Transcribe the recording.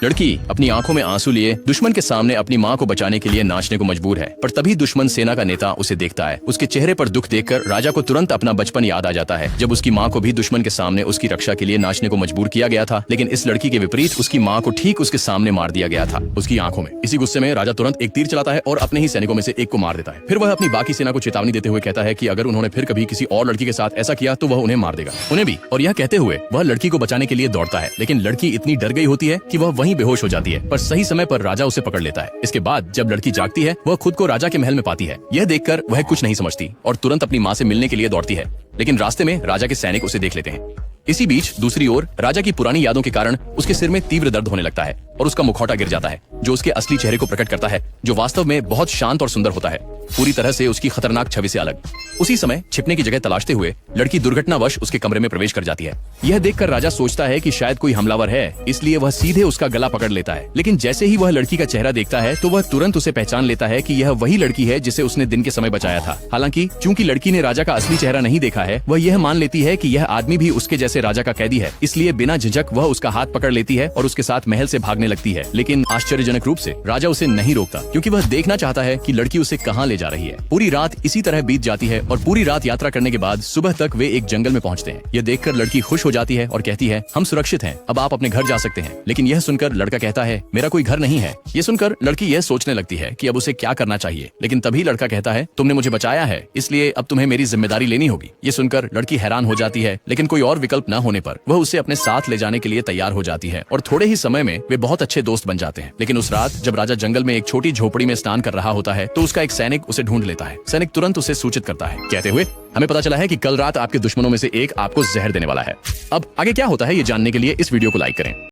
लड़की अपनी आंखों में आंसू लिए दुश्मन के सामने अपनी मां को बचाने के लिए नाचने को मजबूर है, पर तभी दुश्मन सेना का नेता उसे देखता है। उसके चेहरे पर दुख देखकर राजा को तुरंत अपना बचपन याद आ जाता है, जब उसकी मां को भी दुश्मन के सामने उसकी रक्षा के लिए नाचने को मजबूर किया गया था। लेकिन इस लड़की के विपरीत उसकी मां को ठीक उसके सामने मार दिया गया था, उसकी आंखों में। इसी गुस्से में राजा तुरंत एक तीर चलाता है और अपने ही सैनिकों में से एक को मार देता है। फिर वह अपनी बाकी सेना को चेतावनी देते हुए कहता है कि अगर उन्होंने फिर कभी किसी और लड़की के साथ ऐसा किया तो वह उन्हें मार देगा, उन्हें भी। और यह कहते हुए वह लड़की को बचाने के लिए दौड़ता है, लेकिन लड़की इतनी डर गई होती है कि वह वहीं बेहोश हो जाती है। पर सही समय पर राजा उसे पकड़ लेता है। इसके बाद जब लड़की जागती है, वह खुद को राजा के महल में पाती है। यह देखकर वह कुछ नहीं समझती और तुरंत अपनी मां से मिलने के लिए दौड़ती है, लेकिन रास्ते में राजा के सैनिक उसे देख लेते हैं। इसी बीच दूसरी ओर राजा की पुरानी यादों के कारण उसके सिर में तीव्र दर्द होने लगता है और उसका मुखौटा गिर जाता है, जो उसके असली चेहरे को प्रकट करता है, जो वास्तव में बहुत शांत और सुंदर होता है, पूरी तरह से उसकी खतरनाक छवि से अलग। उसी समय छिपने की जगह तलाशते हुए लड़की दुर्घटनावश उसके कमरे में प्रवेश कर जाती है। यह देखकर राजा सोचता है कि शायद कोई हमलावर है, इसलिए वह सीधे उसका गला पकड़ लेता है। लेकिन जैसे ही वह लड़की का चेहरा देखता है तो वह तुरंत उसे पहचान लेता है कि यह वही लड़की है जिसे उसने दिन के समय बचाया था। हालांकि चूंकि लड़की ने राजा का असली चेहरा नहीं देखा है, वह यह मान लेती है कि यह आदमी भी उसके जैसे राजा का कैदी है, इसलिए बिना झिझक वह उसका हाथ पकड़ लेती है और उसके साथ महल से भागने लगती है। लेकिन आश्चर्यजनक रूप से राजा उसे नहीं रोकता, क्योंकि वह देखना चाहता है कि लड़की उसे कहाँ ले जा रही है। पूरी रात इसी तरह बीत जाती है और पूरी रात यात्रा करने के बाद सुबह तक वे एक जंगल में पहुंचते हैं। यह देखकर लड़की खुश हो जाती है और कहती है, हम सुरक्षित हैं, अब आप अपने घर जा सकते हैं। लेकिन यह सुनकर लड़का कहता है, मेरा कोई घर नहीं है। यह सुनकर लड़की यह सोचने लगती है कि अब उसे क्या करना चाहिए, लेकिन तभी लड़का कहता है, तुमने मुझे बचाया है, इसलिए अब तुम्हें मेरी जिम्मेदारी लेनी होगी। ये सुनकर लड़की हैरान हो जाती है, लेकिन कोई और विकल्प न होने पर वह उसे अपने साथ ले जाने के लिए तैयार हो जाती है और थोड़े ही समय में वे बहुत अच्छे दोस्त बन जाते हैं। लेकिन उस रात जब राजा जंगल में एक छोटी झोपड़ी में स्नान कर रहा होता है तो उसका एक सैनिक उसे ढूंढ लेता है। सैनिक तुरंत उसे सूचित करता है, कहते हुए, हमें पता चला है कि कल रात आपके दुश्मनों में से एक आपको जहर देने वाला है। अब आगे क्या होता है ये जानने के लिए इस वीडियो को लाइक करें।